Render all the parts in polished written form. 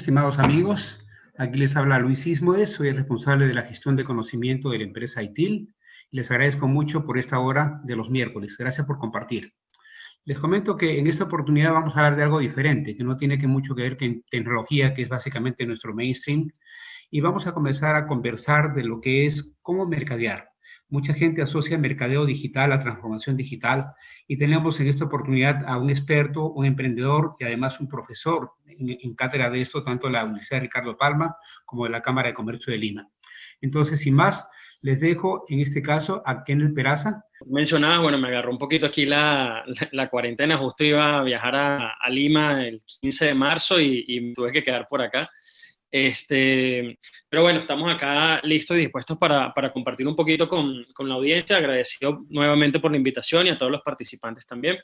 estimados amigos. Aquí les habla Luis Ismoes, soy el responsable de la gestión de conocimiento de la empresa ITIL. Les agradezco mucho por esta hora de los miércoles. Gracias por compartir. Les comento que en esta oportunidad vamos a hablar de algo diferente, que no tiene mucho que ver con tecnología, que es básicamente nuestro mainstream, y vamos a comenzar a conversar de lo que es cómo mercadear. Mucha gente asocia mercadeo digital a transformación digital y tenemos en esta oportunidad a un experto, un emprendedor y además un profesor en cátedra de esto, tanto de la Universidad Ricardo Palma como de la Cámara de Comercio de Lima. Entonces, sin más, les dejo en este caso a Kenneth Peraza. Mencionaba, bueno, me agarró un poquito aquí la cuarentena, justo iba a viajar a Lima el 15 de marzo y me tuve que quedar por acá. Pero bueno, estamos acá listos y dispuestos para compartir un poquito con la audiencia. Agradecido nuevamente por la invitación y a todos los participantes también.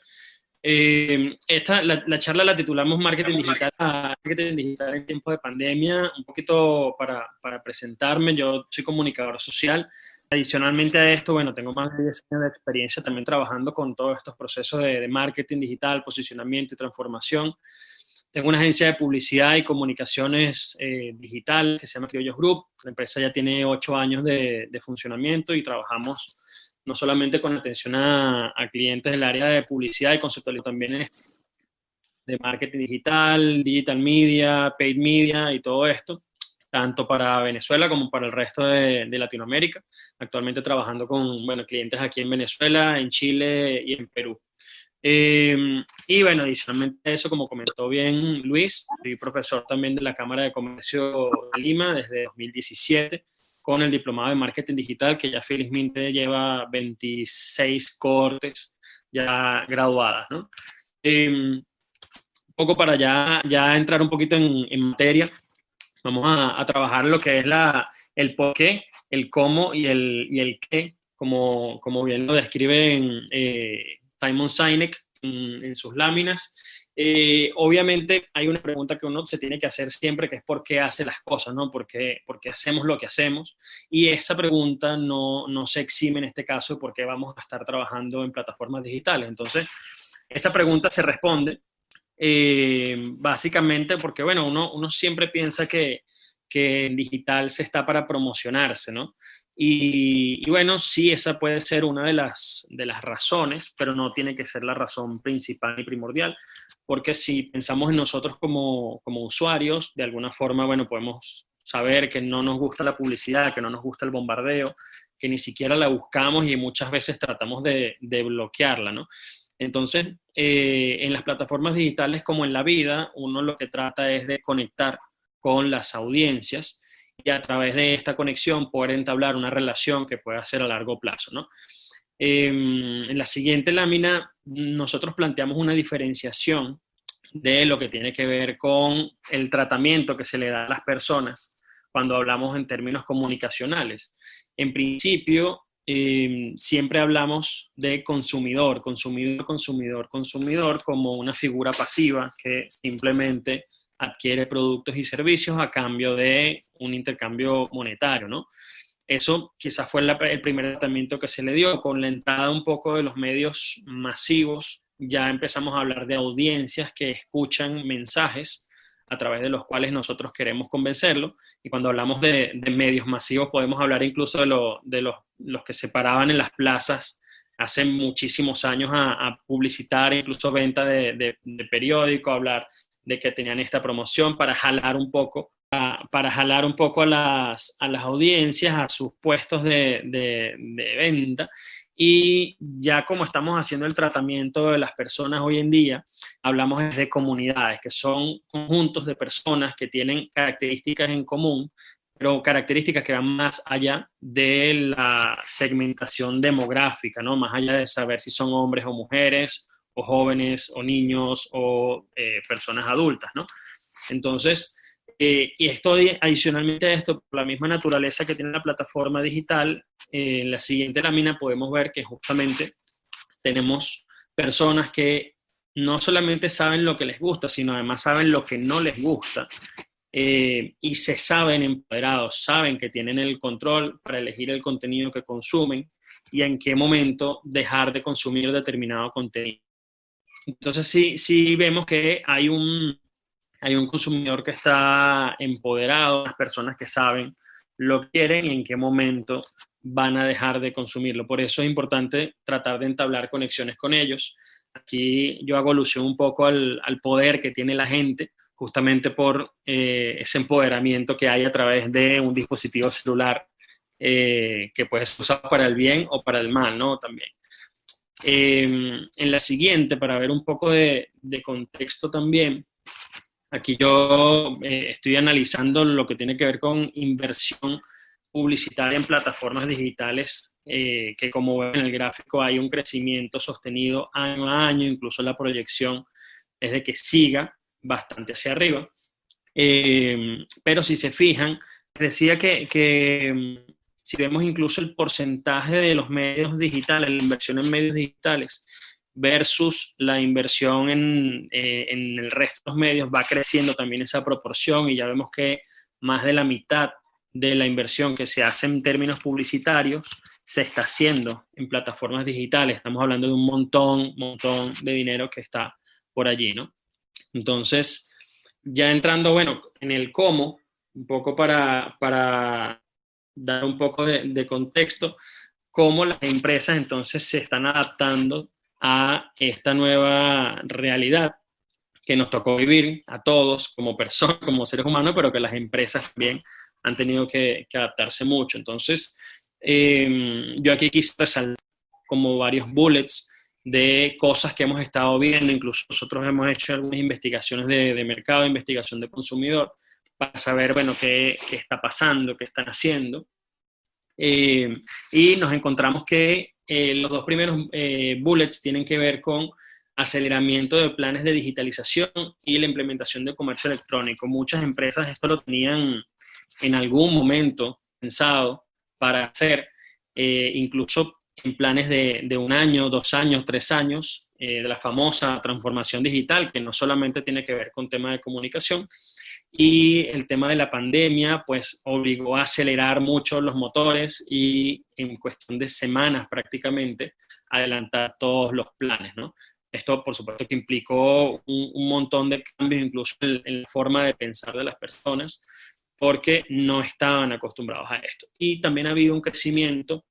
La charla la titulamos Marketing Digital en tiempos de pandemia, un poquito para presentarme. Yo soy comunicador social. Adicionalmente a esto, bueno, tengo más de 10 años de experiencia también trabajando con todos estos procesos de marketing digital, posicionamiento y transformación. Tengo una agencia de publicidad y comunicaciones digital que se llama Criollos Group. La empresa ya tiene 8 años de funcionamiento y trabajamos no solamente con atención a clientes del área de publicidad y conceptualización, también de marketing digital, digital media, paid media y todo esto, tanto para Venezuela como para el resto de Latinoamérica. Actualmente trabajando con clientes aquí en Venezuela, en Chile y en Perú. Y bueno, adicionalmente a eso, como comentó bien Luis, soy profesor también de la Cámara de Comercio de Lima desde 2017 con el diplomado de marketing digital, que ya felizmente lleva 26 cohortes ya graduadas, ¿no? Un poco para ya entrar un poquito en materia, vamos a trabajar lo que es el por qué, el cómo y el qué, como bien lo describen Simon Sinek en sus láminas. Obviamente hay una pregunta que uno se tiene que hacer siempre, que es ¿por qué hace las cosas? ¿No? ¿Por qué hacemos lo que hacemos? Y esa pregunta no se exime en este caso de por qué vamos a estar trabajando en plataformas digitales. Entonces, esa pregunta se responde básicamente porque, bueno, uno siempre piensa que en digital se está para promocionarse, ¿no? Y bueno, sí, esa puede ser una de las razones, pero no tiene que ser la razón principal y primordial, porque si pensamos en nosotros como usuarios, de alguna forma, bueno, podemos saber que no nos gusta la publicidad, que no nos gusta el bombardeo, que ni siquiera la buscamos y muchas veces tratamos de bloquearla, ¿no? Entonces, en las plataformas digitales como en la vida, uno lo que trata es de conectar con las audiencias y a través de esta conexión poder entablar una relación que pueda ser a largo plazo, ¿no? En la siguiente lámina nosotros planteamos una diferenciación de lo que tiene que ver con el tratamiento que se le da a las personas cuando hablamos en términos comunicacionales. En principio, siempre hablamos de consumidor como una figura pasiva que simplemente adquiere productos y servicios a cambio de un intercambio monetario, ¿no? Eso quizás fue el primer tratamiento que se le dio. Con la entrada un poco de los medios masivos, ya empezamos a hablar de audiencias que escuchan mensajes a través de los cuales nosotros queremos convencerlo. Y cuando hablamos de medios masivos, podemos hablar incluso de los que se paraban en las plazas hace muchísimos años a publicitar, incluso venta de periódico, hablar de que tenían esta promoción para jalar un poco a las audiencias, a sus puestos de venta. Y ya como estamos haciendo el tratamiento de las personas hoy en día, hablamos de comunidades, que son conjuntos de personas que tienen características en común, pero características que van más allá de la segmentación demográfica, ¿no? Más allá de saber si son hombres o mujeres, o jóvenes, o niños, o personas adultas, ¿no? Entonces, y esto adicionalmente a esto, por la misma naturaleza que tiene la plataforma digital, en la siguiente lámina podemos ver que justamente tenemos personas que no solamente saben lo que les gusta, sino además saben lo que no les gusta. Y se saben empoderados, saben que tienen el control para elegir el contenido que consumen y en qué momento dejar de consumir determinado contenido. Entonces sí vemos que hay hay un consumidor que está empoderado, las personas que saben lo que quieren y en qué momento van a dejar de consumirlo. Por eso es importante tratar de entablar conexiones con ellos. Aquí yo hago alusión un poco al poder que tiene la gente, justamente por ese empoderamiento que hay a través de un dispositivo celular que puede ser usado para el bien o para el mal, ¿no? También. En la siguiente, para ver un poco de contexto también, aquí yo estoy analizando lo que tiene que ver con inversión publicitaria en plataformas digitales, que como ven en el gráfico hay un crecimiento sostenido año a año, incluso la proyección es de que siga bastante hacia arriba. Pero si se fijan, decía que si vemos incluso el porcentaje de los medios digitales, la inversión en medios digitales versus la inversión en el resto de los medios, va creciendo también esa proporción y ya vemos que más de la mitad de la inversión que se hace en términos publicitarios se está haciendo en plataformas digitales. Estamos hablando de un montón de dinero que está por allí, ¿no? Entonces, ya entrando, bueno, en el cómo, un poco para dar un poco de contexto, cómo las empresas entonces se están adaptando a esta nueva realidad que nos tocó vivir a todos como personas, como seres humanos, pero que las empresas también han tenido que adaptarse mucho. Entonces, yo aquí quise resaltar como varios bullets de cosas que hemos estado viendo, incluso nosotros hemos hecho algunas investigaciones de mercado, investigación de consumidor, para saber, bueno, qué está pasando, qué están haciendo. Y nos encontramos que los dos primeros bullets tienen que ver con aceleramiento de planes de digitalización y la implementación de comercio electrónico. Muchas empresas esto lo tenían en algún momento pensado para hacer, incluso en planes de 1 año, 2 años, 3 años, de la famosa transformación digital, que no solamente tiene que ver con temas de comunicación, y el tema de la pandemia pues obligó a acelerar mucho los motores y en cuestión de semanas prácticamente adelantar todos los planes, ¿no? Esto por supuesto que implicó un montón de cambios incluso en la forma de pensar de las personas porque no estaban acostumbrados a esto. Y también ha habido un crecimiento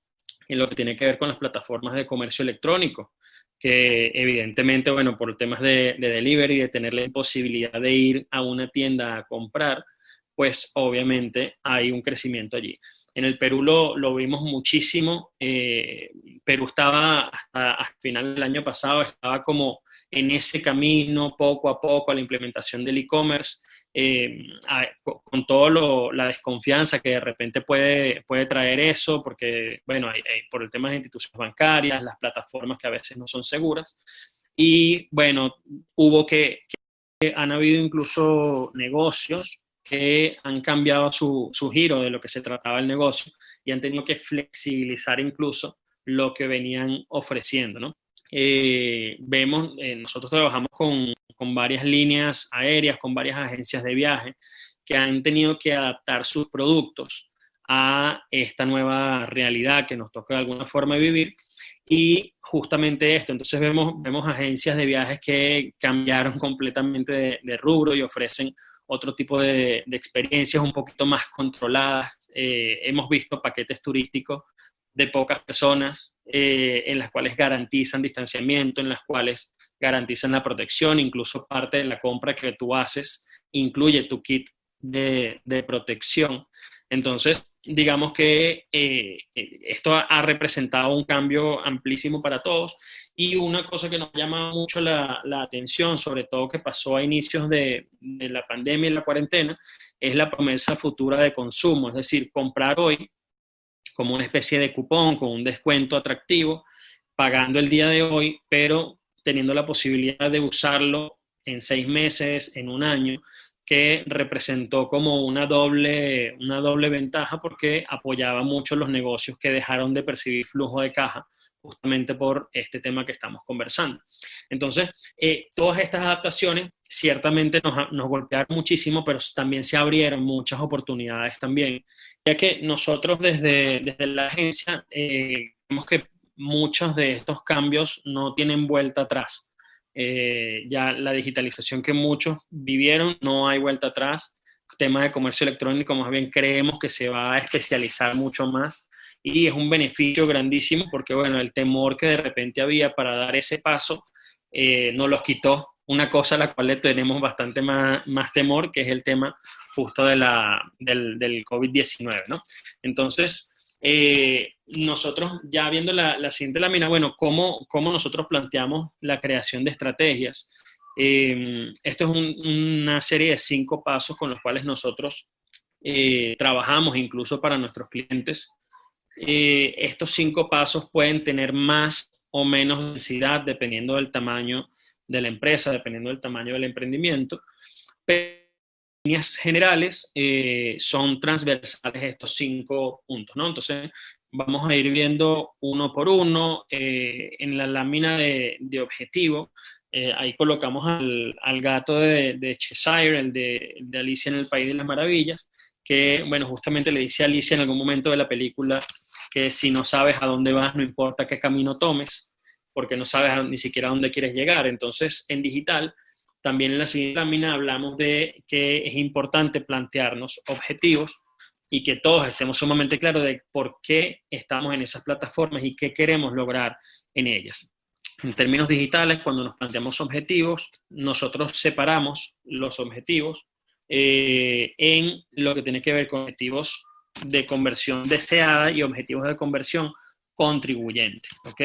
en lo que tiene que ver con las plataformas de comercio electrónico, que evidentemente, bueno, por temas de delivery, de tener la imposibilidad de ir a una tienda a comprar, pues obviamente hay un crecimiento allí. En el Perú lo vimos muchísimo. Perú estaba hasta final del año pasado, estaba como en ese camino poco a poco a la implementación del e-commerce, con toda la desconfianza que de repente puede traer eso, porque, bueno, por el tema de instituciones bancarias, las plataformas que a veces no son seguras. Y, bueno, han habido incluso negocios que han cambiado su giro de lo que se trataba el negocio y han tenido que flexibilizar incluso lo que venían ofreciendo, ¿no? Nosotros trabajamos con varias líneas aéreas, con varias agencias de viaje que han tenido que adaptar sus productos a esta nueva realidad que nos toca de alguna forma vivir. Y justamente esto, entonces vemos agencias de viajes que cambiaron completamente de rubro y ofrecen otro tipo de experiencias un poquito más controladas. Hemos visto paquetes turísticos de pocas personas, en las cuales garantizan distanciamiento, en las cuales garantizan la protección, incluso parte de la compra que tú haces incluye tu kit de protección. Entonces, digamos que esto ha representado un cambio amplísimo para todos y una cosa que nos llama mucho la atención, sobre todo que pasó a inicios de la pandemia y la cuarentena, es la promesa futura de consumo, es decir, comprar hoy como una especie de cupón con un descuento atractivo, pagando el día de hoy, pero teniendo la posibilidad de usarlo en 6 meses, en 1 año, que representó como una doble ventaja porque apoyaba mucho los negocios que dejaron de percibir flujo de caja justamente por este tema que estamos conversando. Entonces, todas estas adaptaciones ciertamente nos golpearon muchísimo, pero también se abrieron muchas oportunidades también, ya que nosotros desde la agencia vemos que muchos de estos cambios no tienen vuelta atrás. ya la digitalización que muchos vivieron, no hay vuelta atrás. Temas de comercio electrónico, más bien creemos que se va a especializar mucho más y es un beneficio grandísimo porque, bueno, el temor que de repente había para dar ese paso nos los quitó. Una cosa a la cual le tenemos bastante más temor, que es el tema justo del COVID-19, ¿no? Entonces, nosotros ya viendo la siguiente lámina, bueno, ¿cómo nosotros planteamos la creación de estrategias? Esto es una serie de 5 pasos con los cuales nosotros trabajamos incluso para nuestros clientes. Estos 5 pasos pueden tener más o menos densidad dependiendo del tamaño de la empresa, dependiendo del tamaño del emprendimiento, pero en líneas generales son transversales estos 5 puntos, ¿no? Entonces, vamos a ir viendo uno por uno. En la lámina de objetivo, ahí colocamos al gato de Cheshire, el de Alicia en el País de las Maravillas, que, bueno, justamente le dice a Alicia en algún momento de la película que si no sabes a dónde vas, no importa qué camino tomes, porque no sabes ni siquiera a dónde quieres llegar. Entonces, en digital, también en la siguiente lámina hablamos de que es importante plantearnos objetivos y que todos estemos sumamente claros de por qué estamos en esas plataformas y qué queremos lograr en ellas. En términos digitales, cuando nos planteamos objetivos, nosotros separamos los objetivos en lo que tiene que ver con objetivos de conversión deseada y objetivos de conversión contribuyente, ¿ok?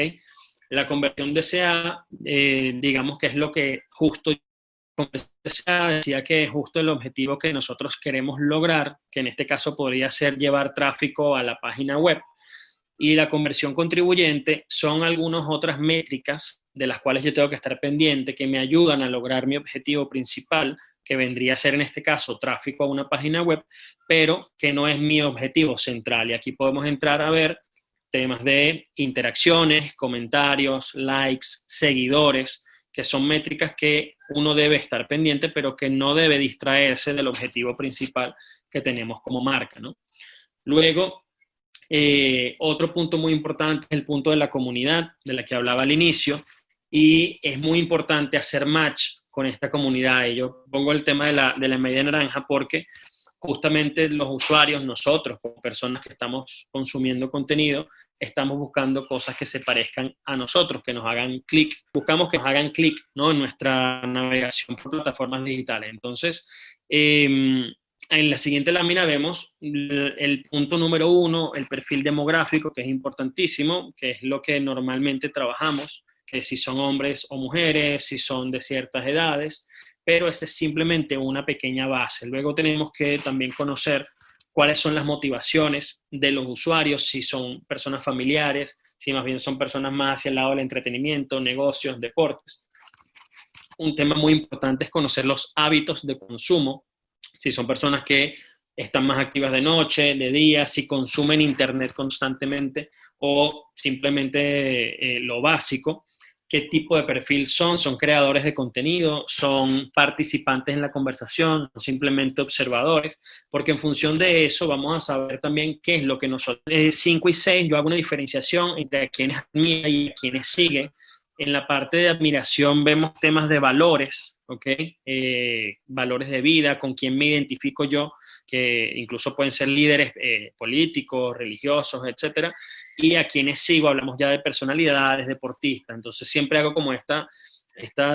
La conversión deseada, digamos que es lo que justo decía, que es justo el objetivo que nosotros queremos lograr, que en este caso podría ser llevar tráfico a la página web. Y la conversión contribuyente son algunas otras métricas de las cuales yo tengo que estar pendiente, que me ayudan a lograr mi objetivo principal, que vendría a ser en este caso tráfico a una página web, pero que no es mi objetivo central. Y aquí podemos entrar a ver temas de interacciones, comentarios, likes, seguidores, que son métricas que uno debe estar pendiente, pero que no debe distraerse del objetivo principal que tenemos como marca, ¿no? Luego, otro punto muy importante es el punto de la comunidad, de la que hablaba al inicio, y es muy importante hacer match con esta comunidad. Y yo pongo el tema de la media naranja porque justamente los usuarios, nosotros como personas que estamos consumiendo contenido, estamos buscando cosas que se parezcan a nosotros, que nos hagan clic. Buscamos que nos hagan clic, ¿no?, en nuestra navegación por plataformas digitales. Entonces, en la siguiente lámina vemos el punto número 1, el perfil demográfico, que es importantísimo, que es lo que normalmente trabajamos, que si son hombres o mujeres, si son de ciertas edades, pero esa es simplemente una pequeña base. Luego tenemos que también conocer cuáles son las motivaciones de los usuarios, si son personas familiares, si más bien son personas más hacia el lado del entretenimiento, negocios, deportes. Un tema muy importante es conocer los hábitos de consumo, si son personas que están más activas de noche, de día, si consumen internet constantemente o simplemente lo básico. ¿Qué tipo de perfil son? ¿Son creadores de contenido? ¿Son participantes en la conversación? ¿Son simplemente observadores? Porque en función de eso vamos a saber también qué es lo que nosotros... 5 y 6, yo hago una diferenciación entre a quienes admiran y a quienes siguen. En la parte de admiración vemos temas de valores, ¿ok? Valores de vida, con quién me identifico yo, que incluso pueden ser líderes políticos, religiosos, etcétera. Y a quienes sigo, hablamos ya de personalidades, deportistas. Entonces siempre hago como esta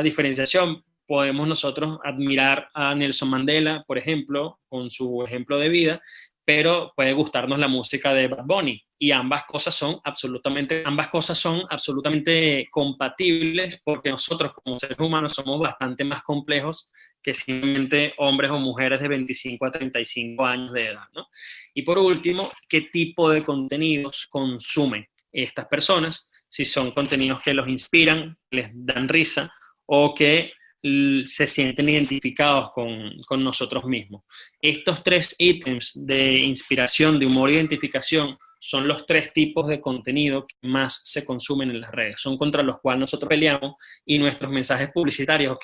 diferenciación. Podemos nosotros admirar a Nelson Mandela, por ejemplo, con su ejemplo de vida, pero puede gustarnos la música de Bad Bunny. Y ambas cosas son absolutamente compatibles, porque nosotros como seres humanos somos bastante más complejos que simplemente hombres o mujeres de 25 a 35 años de edad, ¿no? Y por último, ¿qué tipo de contenidos consumen estas personas? Si son contenidos que los inspiran, les dan risa o que se sienten identificados con nosotros mismos. Estos 3 ítems de inspiración, de humor e identificación son los 3 tipos de contenido que más se consumen en las redes. Son contra los cuales nosotros peleamos y nuestros mensajes publicitarios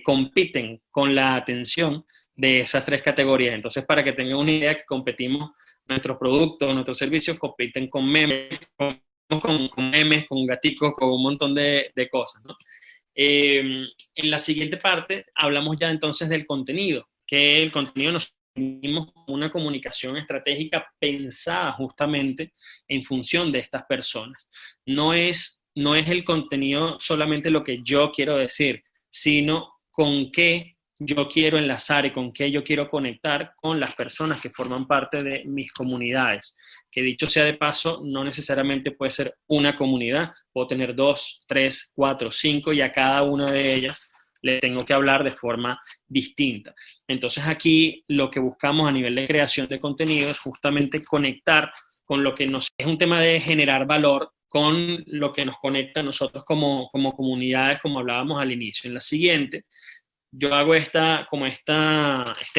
compiten con la atención de esas 3 categorías. Entonces, para que tengan una idea, que competimos, nuestros productos, nuestros servicios compiten con memes, con memes, con gaticos, con un montón de cosas, ¿no? En la siguiente parte hablamos ya entonces del contenido, que el contenido nos definimos como una comunicación estratégica pensada justamente en función de estas personas. No es el contenido solamente lo que yo quiero decir, sino con qué yo quiero enlazar y con qué yo quiero conectar con las personas que forman parte de mis comunidades. Que dicho sea de paso, no necesariamente puede ser una comunidad, puedo tener 2, 3, 4, 5 y a cada una de ellas le tengo que hablar de forma distinta. Entonces aquí lo que buscamos a nivel de creación de contenido es justamente conectar con lo que es un tema de generar valor con lo que nos conecta a nosotros como comunidades, como hablábamos al inicio. En la siguiente, yo hago este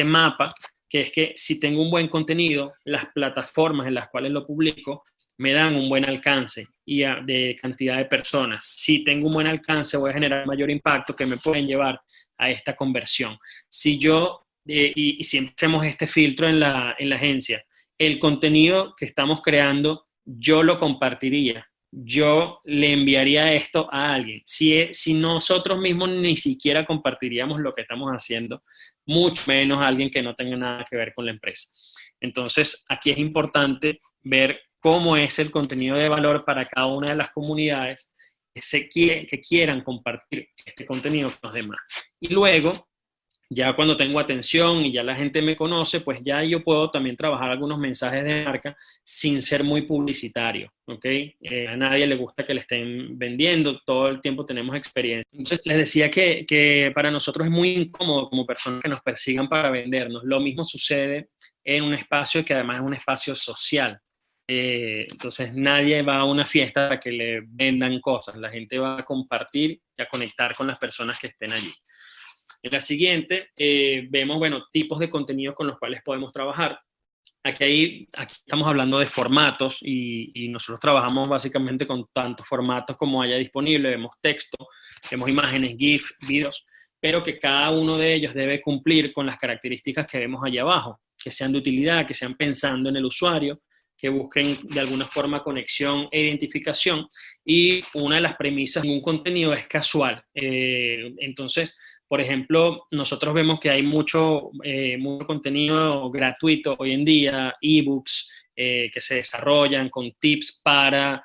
mapa, que es que si tengo un buen contenido, las plataformas en las cuales lo publico me dan un buen alcance de cantidad de personas. Si tengo un buen alcance, voy a generar mayor impacto que me pueden llevar a esta conversión. Si yo, y siempre hacemos este filtro en la agencia, el contenido que estamos creando, yo lo compartiría, yo le enviaría esto a alguien. Si nosotros mismos ni siquiera compartiríamos lo que estamos haciendo, mucho menos a alguien que no tenga nada que ver con la empresa. Entonces, aquí es importante ver cómo es el contenido de valor para cada una de las comunidades que quieran compartir este contenido con los demás. Y luego, ya cuando tengo atención y ya la gente me conoce, pues ya yo puedo también trabajar algunos mensajes de marca sin ser muy publicitario, ¿ok? A nadie le gusta que le estén vendiendo, todo el tiempo tenemos experiencia. Entonces, les decía que para nosotros es muy incómodo como personas que nos persigan para vendernos. Lo mismo sucede en un espacio que además es un espacio social. Entonces, nadie va a una fiesta para que le vendan cosas. La gente va a compartir y a conectar con las personas que estén allí. En la siguiente, vemos, bueno, tipos de contenido con los cuales podemos trabajar. Aquí estamos hablando de formatos y nosotros trabajamos básicamente con tantos formatos como haya disponible. Vemos texto, vemos imágenes, GIF, videos, pero que cada uno de ellos debe cumplir con las características que vemos allá abajo, que sean de utilidad, que sean pensando en el usuario, que busquen de alguna forma conexión e identificación. Y una de las premisas de un contenido es casual. Entonces, por ejemplo, nosotros vemos que hay mucho contenido gratuito hoy en día, ebooks que se desarrollan con tips para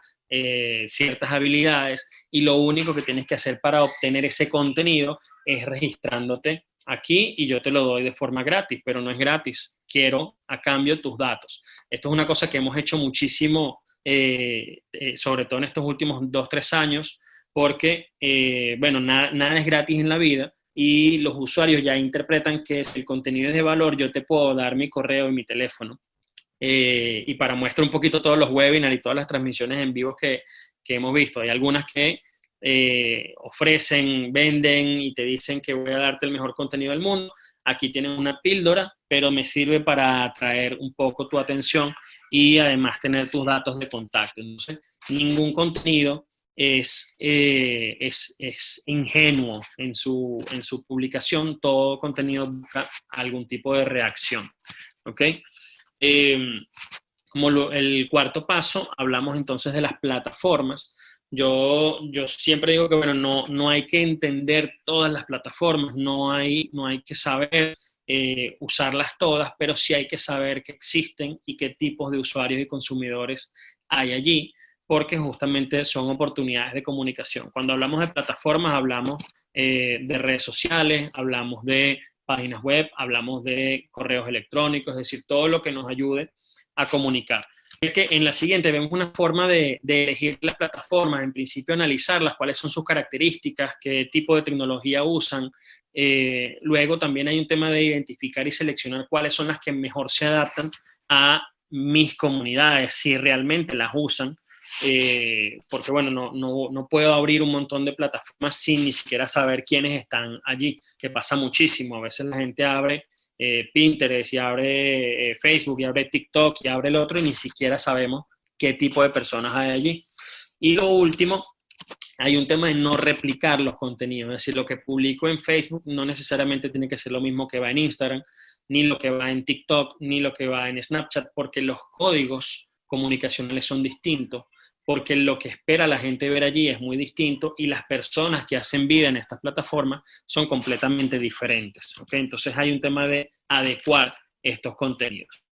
ciertas habilidades, y lo único que tienes que hacer para obtener ese contenido es registrándote aquí y yo te lo doy de forma gratis, pero no es gratis. Quiero a cambio tus datos. Esto es una cosa que hemos hecho muchísimo, sobre todo en estos últimos 2, 3 años, porque, bueno, nada es gratis en la vida. Y los usuarios ya interpretan que si el contenido es de valor, yo te puedo dar mi correo y mi teléfono. Y para muestra un poquito todos los webinars y todas las transmisiones en vivo que hemos visto. Hay algunas que ofrecen, venden y te dicen que voy a darte el mejor contenido del mundo. Aquí tienes una píldora, pero me sirve para atraer un poco tu atención y además tener tus datos de contacto. Entonces, ningún contenido es ingenuo en su publicación. Todo contenido busca algún tipo de reacción. ¿Ok? Como el cuarto paso, hablamos entonces de las plataformas. Yo siempre digo que, bueno, no hay que entender todas las plataformas, no hay que saber usarlas todas, pero sí hay que saber que existen y qué tipos de usuarios y consumidores hay allí, porque justamente son oportunidades de comunicación. Cuando hablamos de plataformas, hablamos de redes sociales, hablamos de páginas web, hablamos de correos electrónicos, es decir, todo lo que nos ayude a comunicar. Es que en la siguiente vemos una forma de elegir las plataformas, en principio analizarlas, cuáles son sus características, qué tipo de tecnología usan. Luego también hay un tema de identificar y seleccionar cuáles son las que mejor se adaptan a mis comunidades, si realmente las usan. Porque bueno, no puedo abrir un montón de plataformas sin ni siquiera saber quiénes están allí, que pasa muchísimo. A veces la gente abre Pinterest y abre Facebook y abre TikTok y abre el otro y ni siquiera sabemos qué tipo de personas hay allí. Y lo último, hay un tema de no replicar los contenidos, es decir, lo que publico en Facebook no necesariamente tiene que ser lo mismo que va en Instagram, ni lo que va en TikTok, ni lo que va en Snapchat, porque los códigos comunicacionales son distintos. porque lo que espera la gente ver allí es muy distinto y las personas que hacen vida en estas plataformas son completamente diferentes. ¿Okay? Entonces hay un tema de adecuar estos contenidos.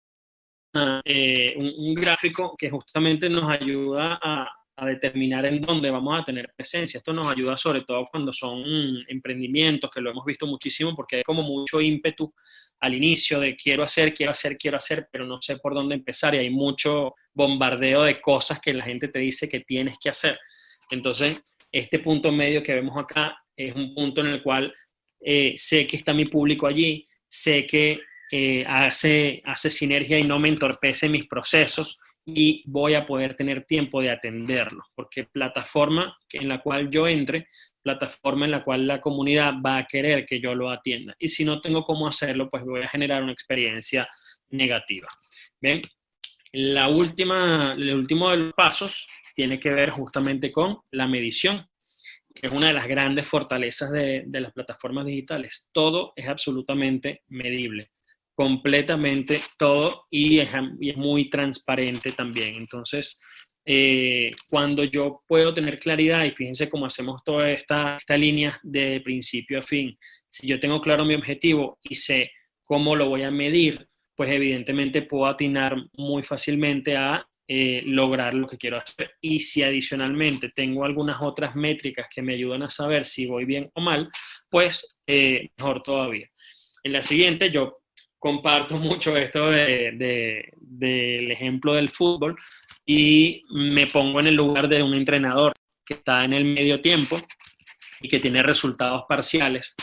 Un gráfico que justamente nos ayuda a determinar en dónde vamos a tener presencia. Esto nos ayuda sobre todo cuando son emprendimientos, que lo hemos visto muchísimo, porque hay como mucho ímpetu al inicio de quiero hacer, pero no sé por dónde empezar, y hay mucho bombardeo de cosas que la gente te dice que tienes que hacer. Entonces, este punto medio que vemos acá es un punto en el cual sé que está mi público allí, sé que hace sinergia y no me entorpece mis procesos, y voy a poder tener tiempo de atenderlo, porque plataforma en la cual yo entre, plataforma en la cual la comunidad va a querer que yo lo atienda, y si no tengo cómo hacerlo, pues voy a generar una experiencia negativa. Bien, el último de los pasos tiene que ver justamente con la medición, que es una de las grandes fortalezas de las plataformas digitales. Todo es absolutamente medible, completamente todo, y es muy transparente también. Entonces, cuando yo puedo tener claridad, y fíjense cómo hacemos toda esta línea de principio a fin, si yo tengo claro mi objetivo y sé cómo lo voy a medir, pues evidentemente puedo atinar muy fácilmente a lograr lo que quiero hacer. Y si adicionalmente tengo algunas otras métricas que me ayudan a saber si voy bien o mal, pues mejor todavía. En la siguiente yo comparto mucho esto del ejemplo del fútbol, y me pongo en el lugar de un entrenador que está en el medio tiempo y que tiene resultados parciales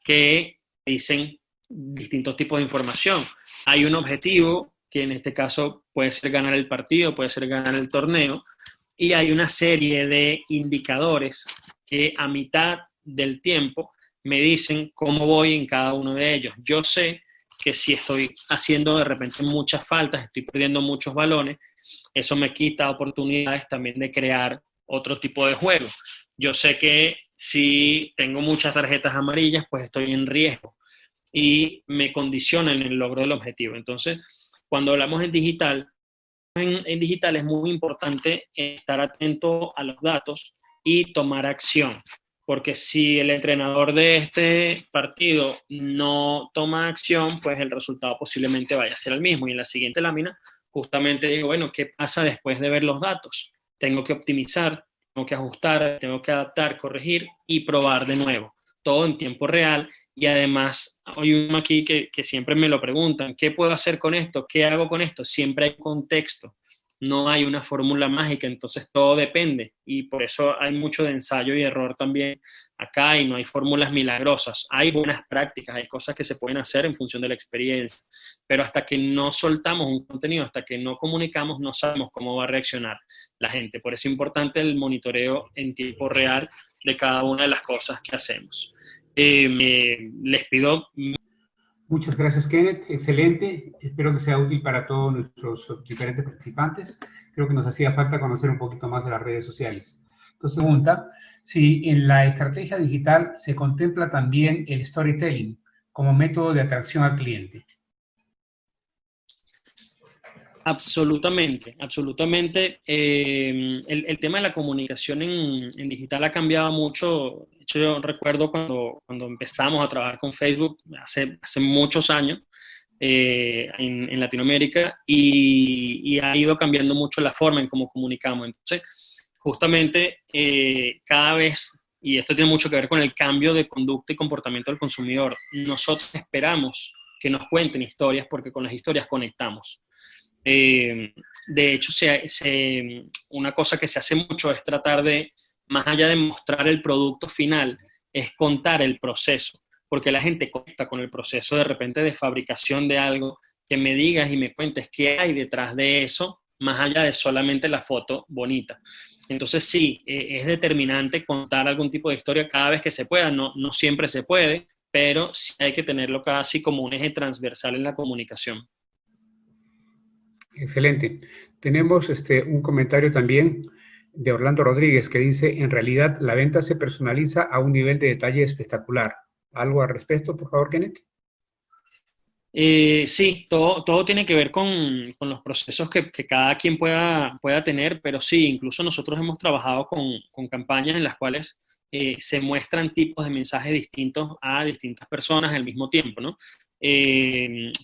que dicen distintos tipos de información. Hay un objetivo que en este caso puede ser ganar el partido, puede ser ganar el torneo, y hay una serie de indicadores que a mitad del tiempo me dicen cómo voy en cada uno de ellos. Yo sé que si estoy haciendo de repente muchas faltas, estoy perdiendo muchos balones, eso me quita oportunidades también de crear otro tipo de juego. Yo sé que si tengo muchas tarjetas amarillas, pues estoy en riesgo y me condiciona en el logro del objetivo. Entonces, cuando hablamos en digital es muy importante estar atento a los datos y tomar acción, porque si el entrenador de este partido no toma acción, pues el resultado posiblemente vaya a ser el mismo. Y en la siguiente lámina justamente digo, bueno, ¿qué pasa después de ver los datos? Tengo que optimizar, tengo que ajustar, tengo que adaptar, corregir y probar de nuevo, todo en tiempo real. Y además hay uno aquí que siempre me lo preguntan, ¿qué puedo hacer con esto? ¿Qué hago con esto? Siempre hay contexto, no hay una fórmula mágica, entonces todo depende, y por eso hay mucho de ensayo y error también acá, y no hay fórmulas milagrosas. Hay buenas prácticas, hay cosas que se pueden hacer en función de la experiencia, pero hasta que no soltamos un contenido, hasta que no comunicamos, no sabemos cómo va a reaccionar la gente. Por eso es importante el monitoreo en tiempo real de cada una de las cosas que hacemos. Les pido... Muchas gracias, Kenneth. Excelente. Espero que sea útil para todos nuestros diferentes participantes. Creo que nos hacía falta conocer un poquito más de las redes sociales. Entonces, pregunta si en la estrategia digital se contempla también el storytelling como método de atracción al cliente. Absolutamente, absolutamente. El tema de la comunicación en digital ha cambiado mucho. De hecho, yo recuerdo cuando empezamos a trabajar con Facebook hace muchos años en Latinoamérica, y ha ido cambiando mucho la forma en cómo comunicamos. Entonces, justamente cada vez, y esto tiene mucho que ver con el cambio de conducta y comportamiento del consumidor, nosotros esperamos que nos cuenten historias porque con las historias conectamos. De hecho, una cosa que se hace mucho es tratar de, más allá de mostrar el producto final, es contar el proceso, porque la gente conecta con el proceso de repente de fabricación de algo, que me digas y me cuentes qué hay detrás de eso, más allá de solamente la foto bonita. Entonces sí, es determinante contar algún tipo de historia cada vez que se pueda, no siempre se puede, pero sí hay que tenerlo casi como un eje transversal en la comunicación. Excelente. Tenemos un comentario también de Orlando Rodríguez que dice, en realidad la venta se personaliza a un nivel de detalle espectacular. ¿Algo al respecto, por favor, Kenneth? Sí, todo tiene que ver con los procesos que cada quien pueda tener, pero sí, incluso nosotros hemos trabajado con campañas en las cuales se muestran tipos de mensajes distintos a distintas personas al mismo tiempo, ¿no?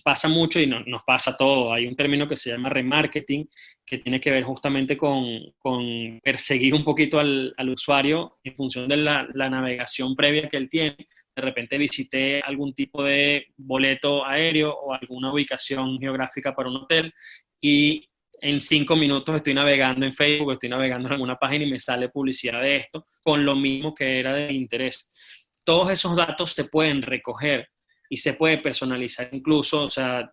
Pasa mucho y nos pasa todo. Hay un término que se llama remarketing, que tiene que ver justamente con perseguir un poquito al usuario en función de la navegación previa que él tiene. De repente visité algún tipo de boleto aéreo o alguna ubicación geográfica para un hotel y en 5 minutos estoy navegando en Facebook, estoy navegando en alguna página y me sale publicidad de esto con lo mismo que era de interés. Todos esos datos se pueden recoger y se puede personalizar incluso, o sea,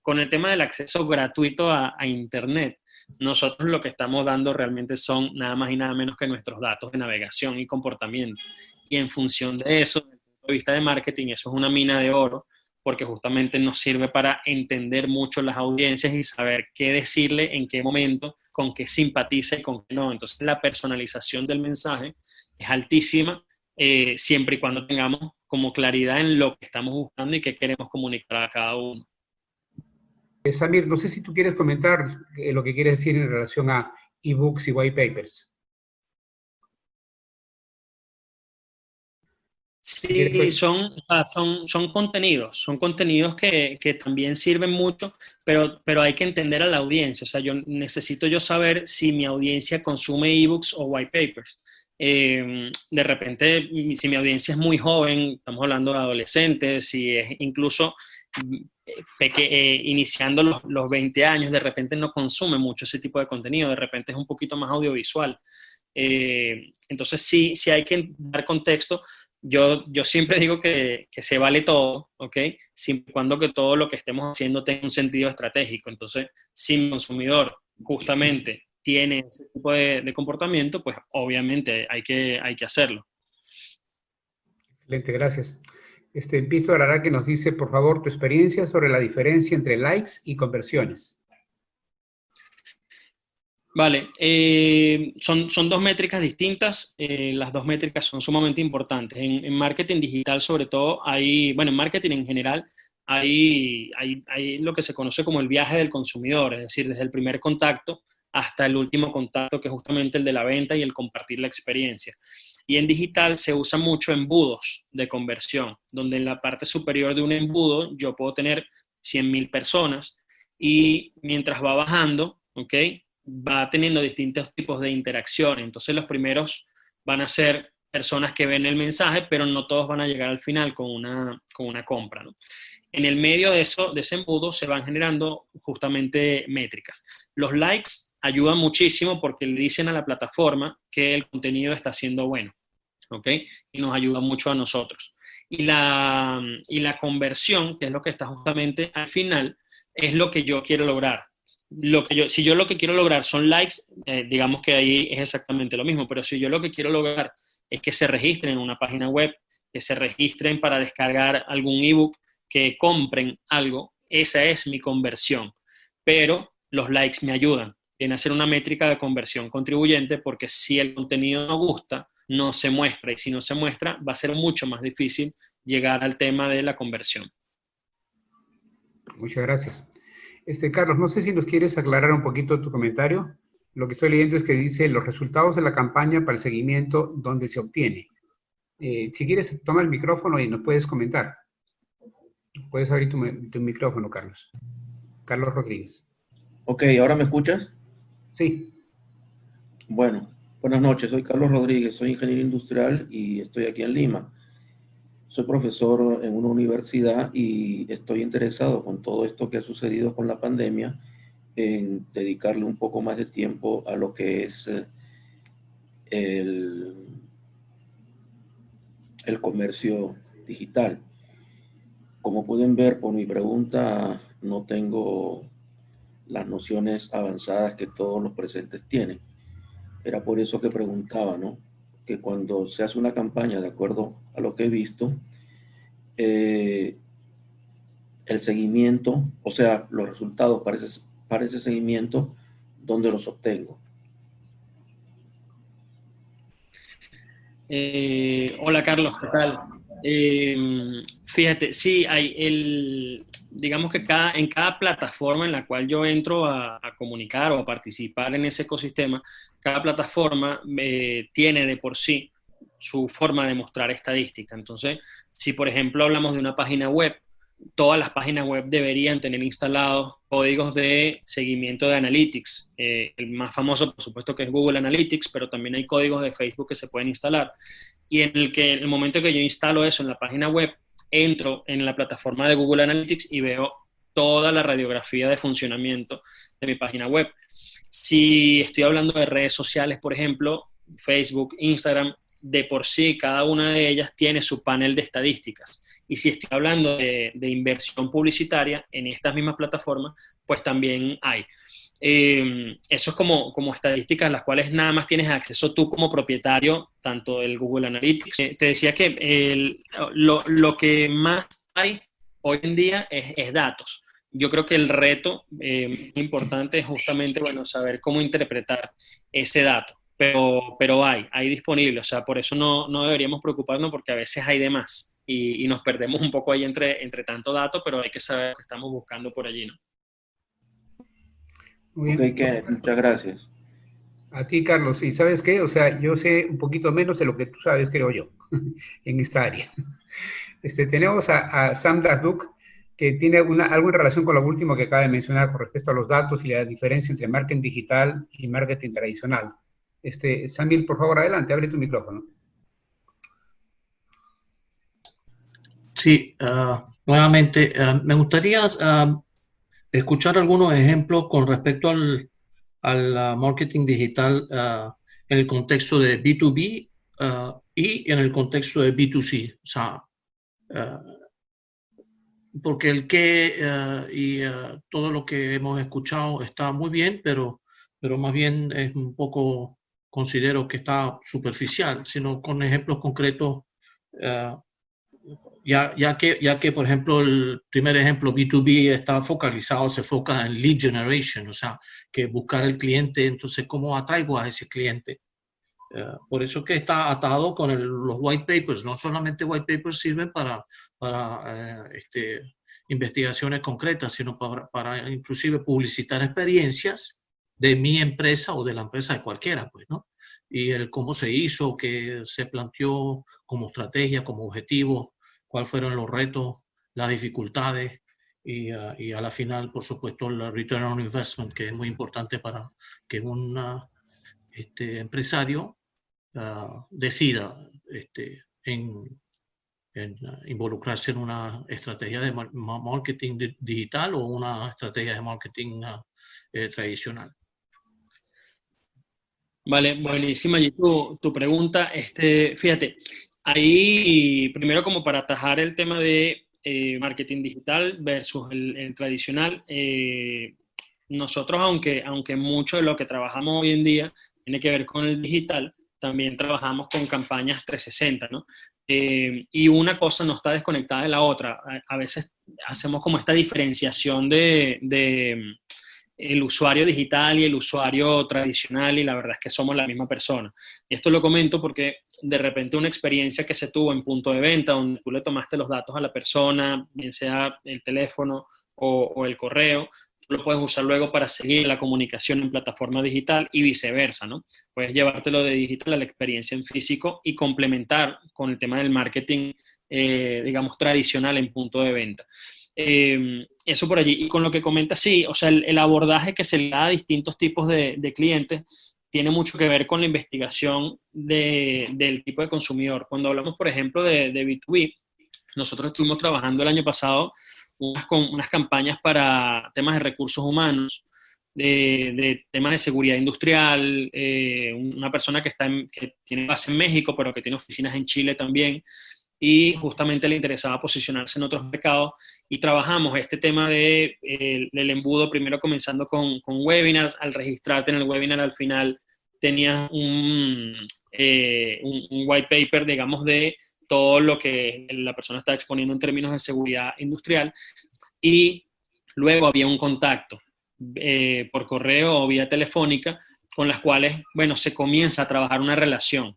con el tema del acceso gratuito a Internet, nosotros lo que estamos dando realmente son nada más y nada menos que nuestros datos de navegación y comportamiento. Y en función de eso, de vista de marketing, eso es una mina de oro, porque justamente nos sirve para entender mucho las audiencias y saber qué decirle, en qué momento, con qué simpatiza y con qué no. Entonces, la personalización del mensaje es altísima, siempre y cuando tengamos como claridad en lo que estamos buscando y qué queremos comunicar a cada uno. Samir, no sé si tú quieres comentar lo que quieres decir en relación a ebooks y white papers. Sí, son contenidos que también sirven mucho, pero hay que entender a la audiencia. O sea, necesito yo saber si mi audiencia consume ebooks o white papers. De repente, si mi audiencia es muy joven, estamos hablando de adolescentes, si es incluso iniciando los 20 años, de repente no consume mucho ese tipo de contenido, de repente es un poquito más audiovisual. Entonces, sí hay que dar contexto. Yo siempre digo que se vale todo, ¿ok? Siempre y cuando que todo lo que estemos haciendo tenga un sentido estratégico. Entonces, si mi consumidor justamente tiene ese tipo de comportamiento, pues obviamente hay que hacerlo. Excelente, gracias. Víctor Araque nos dice, por favor, tu experiencia sobre la diferencia entre likes y conversiones. Vale, son dos métricas distintas, las dos métricas son sumamente importantes. En marketing digital sobre todo bueno, en marketing en general hay lo que se conoce como el viaje del consumidor, es decir, desde el primer contacto hasta el último contacto, que es justamente el de la venta y el compartir la experiencia. Y en digital se usa mucho embudos de conversión, donde en la parte superior de un embudo yo puedo tener 100.000 personas y mientras va bajando, ¿ok? Va teniendo distintos tipos de interacción. Entonces los primeros van a ser personas que ven el mensaje, pero no todos van a llegar al final con una compra, ¿no? En el medio de ese embudo se van generando justamente métricas. Los likes ayudan muchísimo porque le dicen a la plataforma que el contenido está siendo bueno, ¿ok? Y nos ayuda mucho a nosotros. Y la conversión, que es lo que está justamente al final, es lo que yo quiero lograr. Si yo lo que quiero lograr son likes, digamos que ahí es exactamente lo mismo, pero si yo lo que quiero lograr es que se registren en una página web, que se registren para descargar algún ebook, que compren algo, esa es mi conversión. Pero los likes me ayudan en hacer una métrica de conversión contribuyente, porque si el contenido no gusta, no se muestra, y si no se muestra, va a ser mucho más difícil llegar al tema de la conversión. Muchas gracias. Carlos, no sé si nos quieres aclarar un poquito tu comentario. Lo que estoy leyendo es que dice los resultados de la campaña para el seguimiento donde se obtiene. Si quieres, toma el micrófono y nos puedes comentar. Puedes abrir tu micrófono, Carlos. Carlos Rodríguez. Ok, ¿ahora me escuchas? Sí. Bueno, buenas noches, soy Carlos Rodríguez, soy ingeniero industrial y estoy aquí en Lima. Soy profesor en una universidad y estoy interesado con todo esto que ha sucedido con la pandemia en dedicarle un poco más de tiempo a lo que es el comercio digital. Como pueden ver por mi pregunta, no tengo las nociones avanzadas que todos los presentes tienen. Era por eso que preguntaba, ¿no? Que cuando se hace una campaña, de acuerdo a lo que he visto, el seguimiento, o sea, los resultados para ese seguimiento, ¿dónde los obtengo? Hola Carlos, ¿qué tal? Fíjate, sí, digamos que en cada plataforma en la cual yo entro a comunicar o a participar en ese ecosistema, cada plataforma tiene de por sí su forma de mostrar estadística. Entonces, si por ejemplo hablamos de una página web, todas las páginas web deberían tener instalados códigos de seguimiento de Analytics. El más famoso, por supuesto, que es Google Analytics, pero también hay códigos de Facebook que se pueden instalar. Y en el momento que yo instalo eso en la página web, entro en la plataforma de Google Analytics y veo toda la radiografía de funcionamiento de mi página web. Si estoy hablando de redes sociales, por ejemplo, Facebook, Instagram, de por sí cada una de ellas tiene su panel de estadísticas. Y si estoy hablando de inversión publicitaria en estas mismas plataformas, pues también hay. Eso es como estadísticas a las cuales nada más tienes acceso tú como propietario, tanto del Google Analytics. Te decía que lo que más hay hoy en día es datos. Yo creo que el reto importante es justamente, bueno, saber cómo interpretar ese dato. Pero hay disponible, o sea, por eso no deberíamos preocuparnos porque a veces hay de más y nos perdemos un poco ahí entre tanto dato, pero hay que saber lo que estamos buscando por allí, ¿no? Muy Ok, bien. Kenneth, muchas gracias. A ti, Carlos, y ¿sabes qué? O sea, yo sé un poquito menos de lo que tú sabes, creo yo, en esta área. Tenemos a Sam Dasduk, que tiene algo en relación con lo último que acaba de mencionar con respecto a los datos y la diferencia entre marketing digital y marketing tradicional. Samir, por favor, adelante, abre tu micrófono. Sí, nuevamente, me gustaría escuchar algunos ejemplos con respecto al marketing digital en el contexto de B2B y en el contexto de B2C. O sea, porque el qué y todo lo que hemos escuchado está muy bien, pero más bien es un poco, considero que está superficial, sino con ejemplos concretos. Uh, ya que, por ejemplo, el primer ejemplo, B2B, está focalizado, se enfoca en lead generation, o sea, que buscar el cliente, entonces, ¿cómo atraigo a ese cliente? Por eso que está atado con los white papers. No solamente white papers sirven para investigaciones concretas, sino para inclusive publicitar experiencias de mi empresa o de la empresa de cualquiera, pues, ¿no? Y el cómo se hizo, qué se planteó como estrategia, como objetivo, cuáles fueron los retos, las dificultades y a la final, por supuesto, el return on investment, que es muy importante para que un empresario decida en involucrarse en una estrategia de marketing digital o una estrategia de marketing tradicional. Vale, buenísima allí tu pregunta. Fíjate, ahí primero como para atajar el tema de marketing digital versus el tradicional, nosotros aunque mucho de lo que trabajamos hoy en día tiene que ver con el digital, también trabajamos con campañas 360, ¿no? Y una cosa no está desconectada de la otra. A veces hacemos como esta diferenciación de el usuario digital y el usuario tradicional, y la verdad es que somos la misma persona. Y esto lo comento porque de repente una experiencia que se tuvo en punto de venta, donde tú le tomaste los datos a la persona, bien sea el teléfono o el correo, tú lo puedes usar luego para seguir la comunicación en plataforma digital y viceversa, ¿no? Puedes llevártelo de digital a la experiencia en físico y complementar con el tema del marketing, digamos, tradicional en punto de venta. Eso por allí. Y con lo que comentas, sí, o sea, el abordaje que se le da a distintos tipos de clientes tiene mucho que ver con la investigación del tipo de consumidor. Cuando hablamos, por ejemplo, de B2B, nosotros estuvimos trabajando el año pasado unas campañas para temas de recursos humanos, de temas de seguridad industrial, una persona que tiene base en México, pero que tiene oficinas en Chile también, y justamente le interesaba posicionarse en otros mercados, y trabajamos este tema del embudo, primero comenzando con webinars. Al registrarte en el webinar, al final tenías un white paper, digamos, de todo lo que la persona está exponiendo en términos de seguridad industrial, y luego había un contacto por correo o vía telefónica, con las cuales, bueno, se comienza a trabajar una relación.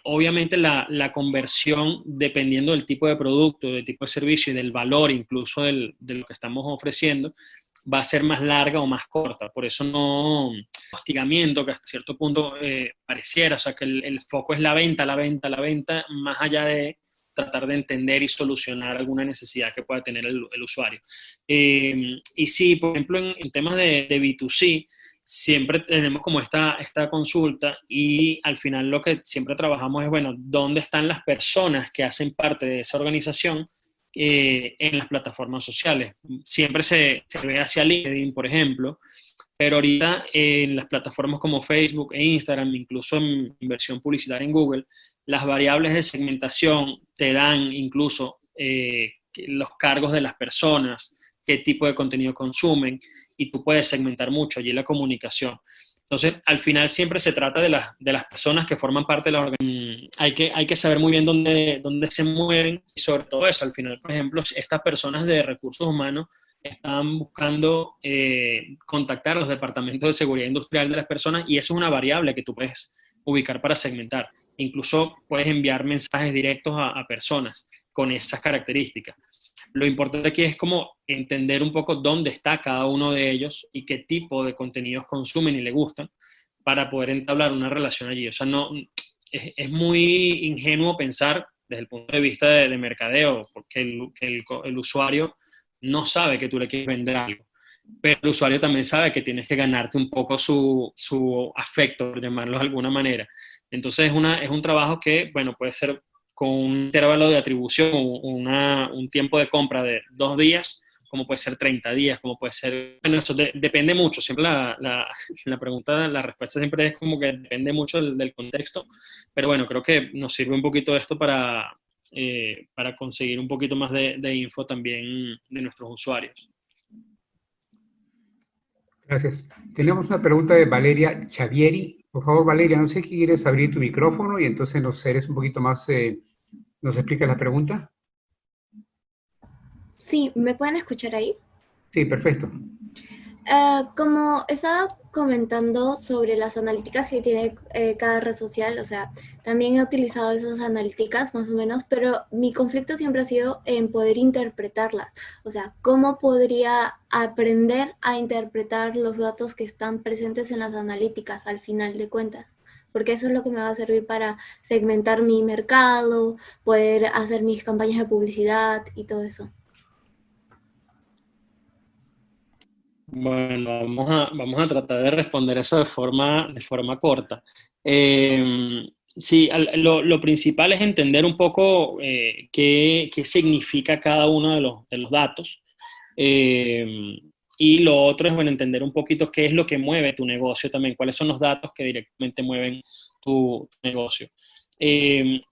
Obviamente la conversión, dependiendo del tipo de producto, del tipo de servicio y del valor incluso de lo que estamos ofreciendo, va a ser más larga o más corta. Por eso no hostigamiento, que hasta cierto punto pareciera, o sea, que el foco es la venta, la venta, la venta, más allá de tratar de entender y solucionar alguna necesidad que pueda tener el usuario. Y sí, por ejemplo, en temas de B2C, siempre tenemos como esta consulta y al final lo que siempre trabajamos es, bueno, ¿dónde están las personas que hacen parte de esa organización en las plataformas sociales? Siempre se ve hacia LinkedIn, por ejemplo, pero ahorita en las plataformas como Facebook e Instagram, incluso en inversión publicitaria en Google, las variables de segmentación te dan incluso los cargos de las personas, qué tipo de contenido consumen, y tú puedes segmentar mucho allí la comunicación. Entonces, al final siempre se trata de las personas que forman parte de la organización. Hay que saber muy bien dónde se mueven y sobre todo eso. Al final, por ejemplo, estas personas de recursos humanos están buscando contactar a los departamentos de seguridad industrial de las personas y eso es una variable que tú puedes ubicar para segmentar. Incluso puedes enviar mensajes directos a personas con esas características. Lo importante aquí es como entender un poco dónde está cada uno de ellos y qué tipo de contenidos consumen y le gustan para poder entablar una relación allí. O sea, no, es muy ingenuo pensar desde el punto de vista de mercadeo, porque el usuario no sabe que tú le quieres vender algo, pero el usuario también sabe que tienes que ganarte un poco su afecto, por llamarlo de alguna manera. Entonces es un trabajo que, bueno, puede ser con un intervalo de atribución, un tiempo de compra de 2 días, como puede ser 30 días, como puede ser... Bueno, eso depende mucho. Siempre la pregunta, la respuesta siempre es como que depende mucho del contexto, pero bueno, creo que nos sirve un poquito esto para conseguir un poquito más de info también de nuestros usuarios. Gracias. Tenemos una pregunta de Valeria Chavieri. Por favor, Valeria, no sé si quieres abrir tu micrófono y entonces nos eres un poquito más, nos explicas la pregunta. Sí, ¿me pueden escuchar ahí? Sí, perfecto. Como estaba comentando sobre las analíticas que tiene cada red social, o sea, también he utilizado esas analíticas más o menos, pero mi conflicto siempre ha sido en poder interpretarlas. O sea, ¿cómo podría aprender a interpretar los datos que están presentes en las analíticas al final de cuentas? Porque eso es lo que me va a servir para segmentar mi mercado, poder hacer mis campañas de publicidad y todo eso. Bueno, vamos a tratar de responder eso de forma corta. Sí, lo principal es entender un poco qué significa cada uno de los datos. Y lo otro es, bueno, entender un poquito qué es lo que mueve tu negocio también, cuáles son los datos que directamente mueven tu negocio.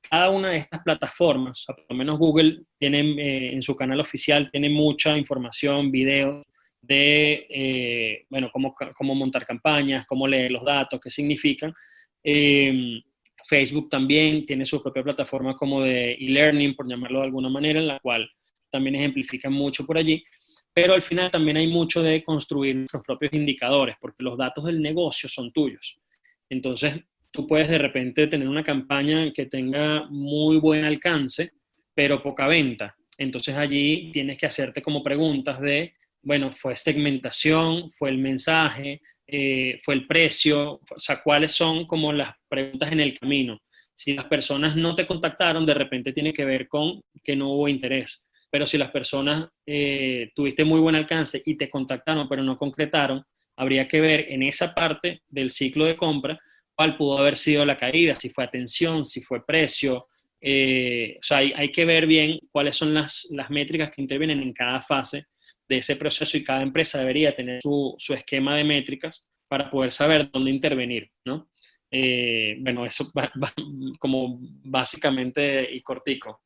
Cada una de estas plataformas, o sea, por lo menos Google tiene en su canal oficial, tiene mucha información, videos de, bueno, cómo montar campañas, cómo leer los datos, qué significan. Facebook también tiene su propia plataforma como de e-learning, por llamarlo de alguna manera, en la cual también ejemplifican mucho por allí. Pero al final también hay mucho de construir nuestros propios indicadores, porque los datos del negocio son tuyos. Entonces, tú puedes de repente tener una campaña que tenga muy buen alcance, pero poca venta. Entonces allí tienes que hacerte como preguntas de, bueno, ¿fue segmentación? ¿Fue el mensaje? ¿Fue el precio? O sea, ¿cuáles son como las preguntas en el camino? Si las personas no te contactaron, de repente tiene que ver con que no hubo interés. Pero si las personas tuviste muy buen alcance y te contactaron, pero no concretaron, habría que ver en esa parte del ciclo de compra cuál pudo haber sido la caída, si fue atención, si fue precio. O sea, hay que ver bien cuáles son las métricas que intervienen en cada fase de ese proceso y cada empresa debería tener su esquema de métricas para poder saber dónde intervenir, ¿no? Bueno, eso como básicamente y cortico.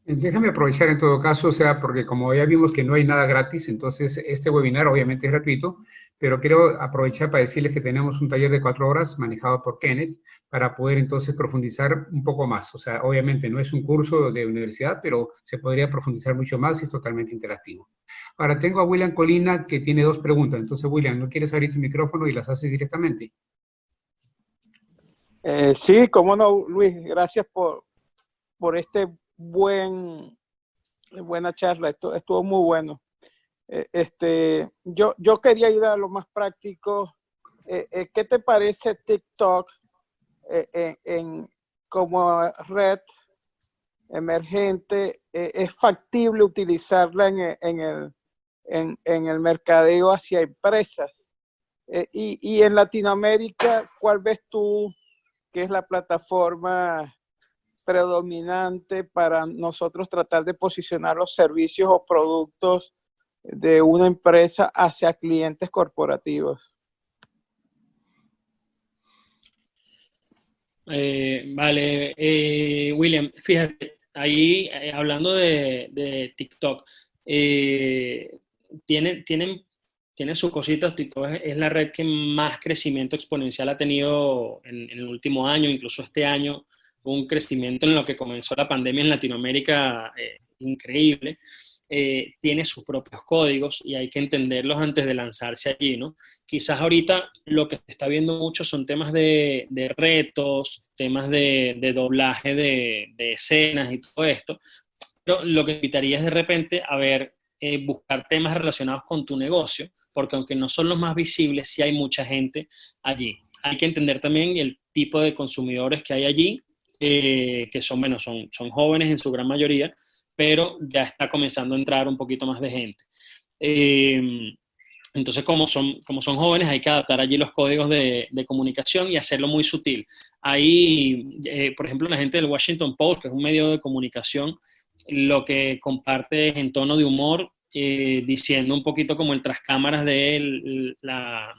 Déjame aprovechar en todo caso, o sea, porque como ya vimos que no hay nada gratis, entonces este webinar obviamente es gratuito, pero quiero aprovechar para decirles que tenemos un taller de 4 horas manejado por Kenneth para poder entonces profundizar un poco más. O sea, obviamente no es un curso de universidad, pero se podría profundizar mucho más y es totalmente interactivo. Ahora tengo a William Colina que tiene 2 preguntas. Entonces, William, ¿no quieres abrir tu micrófono y las haces directamente? Sí, cómo no, Luis, gracias por este buena charla, estuvo muy bueno. Yo quería ir a lo más práctico. ¿Qué te parece TikTok como red emergente? ¿Es factible utilizarla en el mercadeo hacia empresas? Y en Latinoamérica, ¿cuál ves tú que es la plataforma predominante para nosotros tratar de posicionar los servicios o productos de una empresa hacia clientes corporativos? Vale, William, fíjate, ahí hablando de TikTok, eh, tiene sus cositas. TikTok es la red que más crecimiento exponencial ha tenido en el último año, incluso este año, un crecimiento en lo que comenzó la pandemia en Latinoamérica increíble. Tiene sus propios códigos y hay que entenderlos antes de lanzarse allí, ¿no? Quizás ahorita lo que se está viendo mucho son temas de retos, temas de doblaje de escenas y todo esto, pero lo que invitaría es de repente a ver, buscar temas relacionados con tu negocio, porque aunque no son los más visibles, sí hay mucha gente allí. Hay que entender también el tipo de consumidores que hay allí, que son, bueno, son jóvenes en su gran mayoría, pero ya está comenzando a entrar un poquito más de gente. Eh, entonces, como son jóvenes, hay que adaptar allí los códigos de comunicación y hacerlo muy sutil. Ahí, por ejemplo, la gente del Washington Post, que es un medio de comunicación, lo que comparte es en tono de humor, diciendo un poquito como el tras cámaras de la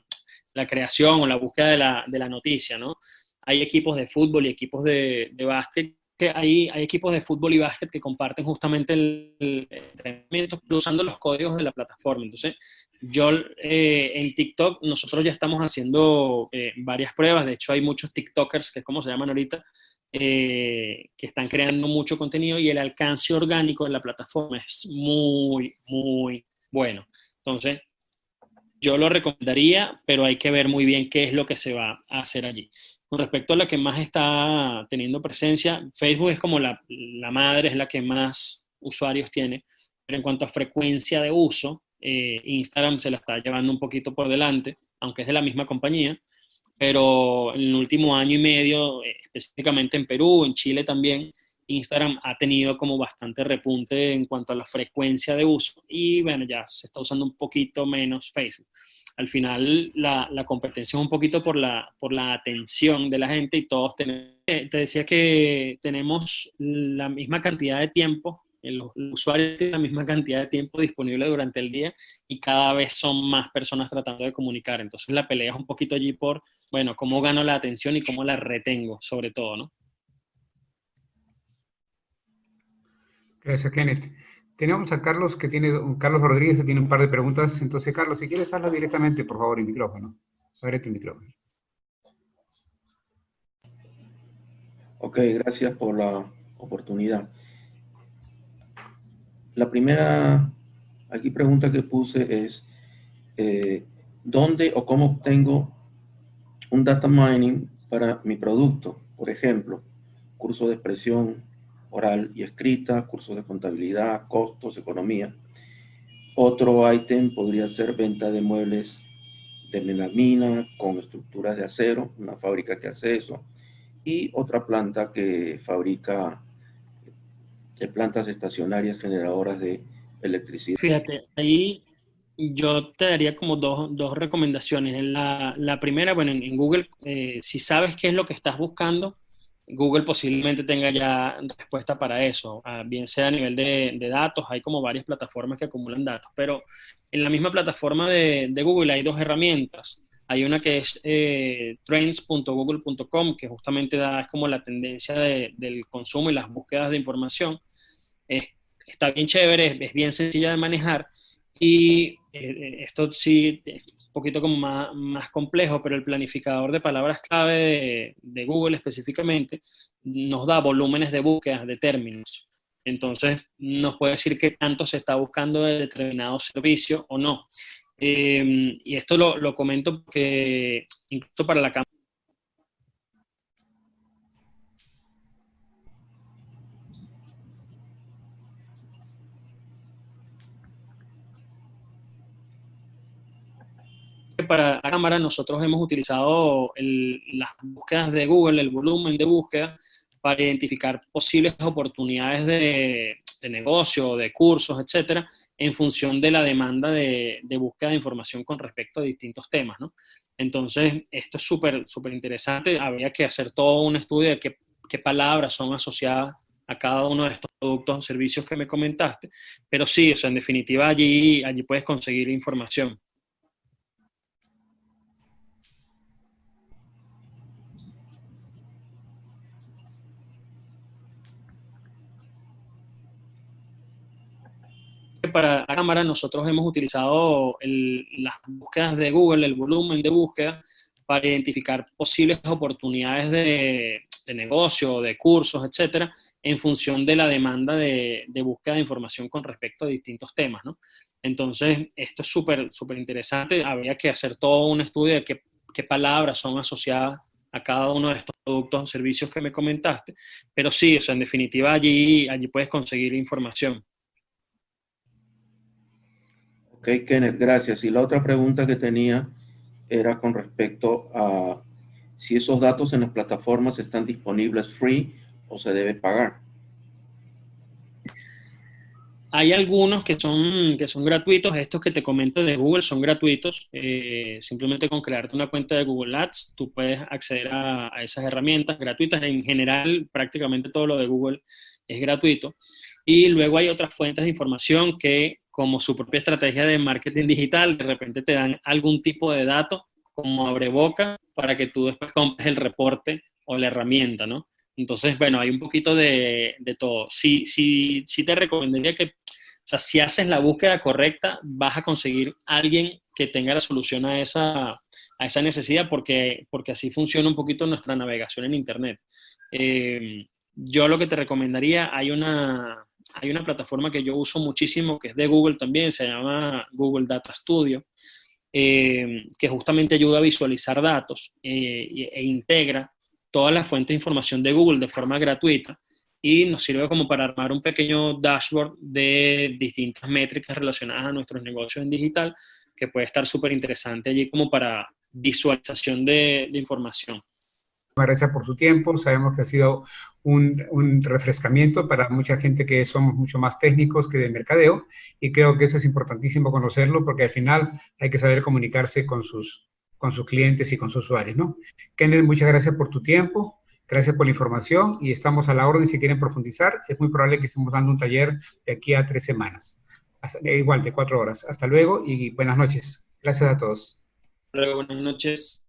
creación o la búsqueda de la noticia, ¿no? Hay equipos de fútbol y equipos de básquet, que hay equipos de fútbol y básquet que comparten justamente el entrenamiento usando los códigos de la plataforma. Entonces, yo en TikTok, nosotros ya estamos haciendo varias pruebas. De hecho, hay muchos TikTokers, que es como se llaman ahorita, que están creando mucho contenido y el alcance orgánico de la plataforma es muy, muy bueno. Entonces, yo lo recomendaría, pero hay que ver muy bien qué es lo que se va a hacer allí. Con respecto a la que más está teniendo presencia, Facebook es como la madre, es la que más usuarios tiene, pero en cuanto a frecuencia de uso, Instagram se la está llevando un poquito por delante, aunque es de la misma compañía, pero en el último año y medio, específicamente en Perú, en Chile también, Instagram ha tenido como bastante repunte en cuanto a la frecuencia de uso y bueno, ya se está usando un poquito menos Facebook. Al final la competencia es un poquito por la atención de la gente y todos tenemos, te decía que tenemos la misma cantidad de tiempo, los usuarios tienen la misma cantidad de tiempo disponible durante el día y cada vez son más personas tratando de comunicar. Entonces la pelea es un poquito allí por, bueno, cómo gano la atención y cómo la retengo, sobre todo, ¿no? Gracias, Kenneth. Tenemos a Carlos, Carlos Rodríguez, que tiene un par de preguntas. Entonces, Carlos, si quieres, hazlo directamente, por favor, en micrófono. Abre tu micrófono. Ok, gracias por la oportunidad. La primera pregunta que puse es, ¿dónde o cómo obtengo un data mining para mi producto? Por ejemplo, curso de expresión oral y escrita, cursos de contabilidad, costos, economía. Otro ítem podría ser venta de muebles de melamina con estructuras de acero, una fábrica que hace eso, y otra planta que fabrica plantas estacionarias generadoras de electricidad. Fíjate, ahí yo te daría como dos recomendaciones. La primera, bueno, en Google, si sabes qué es lo que estás buscando, Google posiblemente tenga ya respuesta para eso, bien sea a nivel de datos, hay como varias plataformas que acumulan datos, pero en la misma plataforma de Google hay dos herramientas. Hay una que es trends.google.com, que justamente es como la tendencia del consumo y las búsquedas de información. Es- Está bien chévere, es bien sencilla de manejar y esto sí es un poquito como más complejo, pero el planificador de palabras clave de Google específicamente nos da volúmenes de búsquedas de términos. Entonces, nos puede decir qué tanto se está buscando de determinado servicio o no. Y esto lo comento porque incluso para la para la cámara nosotros hemos utilizado las búsquedas de Google, el volumen de búsqueda, para identificar posibles oportunidades de negocio, de cursos, etcétera, en función de la demanda de búsqueda de información con respecto a distintos temas, ¿no? Entonces, esto es súper interesante. Habría que hacer todo un estudio de qué palabras son asociadas a cada uno de estos productos o servicios que me comentaste. Pero sí, o sea, en definitiva, allí puedes conseguir información. Para la cámara nosotros hemos utilizado las búsquedas de Google, el volumen de búsqueda, para identificar posibles oportunidades de negocio, de cursos, etcétera, en función de la demanda de búsqueda de información con respecto a distintos temas, ¿no? Entonces, esto es súper interesante. Habría que hacer todo un estudio de qué palabras son asociadas a cada uno de estos productos o servicios que me comentaste. Pero sí, o sea, en definitiva, allí puedes conseguir información. Ok, Kenneth, gracias. Y la otra pregunta que tenía era con respecto a si esos datos en las plataformas están disponibles free o se debe pagar. Hay algunos que son gratuitos. Estos que te comento de Google son gratuitos. Simplemente con crearte una cuenta de Google Ads, tú puedes acceder a esas herramientas gratuitas. En general, prácticamente todo lo de Google es gratuito. Y luego hay otras fuentes de información que, como su propia estrategia de marketing digital, de repente te dan algún tipo de dato como abreboca para que tú después compres el reporte o la herramienta, ¿no? Entonces, bueno, hay un poquito de todo. Sí te recomendaría que, o sea, si haces la búsqueda correcta, vas a conseguir a alguien que tenga la solución a esa necesidad, porque así funciona un poquito nuestra navegación en Internet. Yo lo que te recomendaría, hay una plataforma que yo uso muchísimo, que es de Google también, se llama Google Data Studio, que justamente ayuda a visualizar datos e integra todas las fuentes de información de Google de forma gratuita y nos sirve como para armar un pequeño dashboard de distintas métricas relacionadas a nuestros negocios en digital, que puede estar súper interesante allí como para visualización de información. Gracias por su tiempo. Sabemos que ha sido un refrescamiento para mucha gente que somos mucho más técnicos que de mercadeo, y creo que eso es importantísimo conocerlo, porque al final hay que saber comunicarse con sus clientes y con sus usuarios, ¿no? Kenneth, muchas gracias por tu tiempo, gracias por la información y estamos a la orden si quieren profundizar. Es muy probable que estemos dando un taller de aquí a 3 semanas, igual de 4 horas. Hasta luego y buenas noches. Gracias a todos. Luego, buenas noches.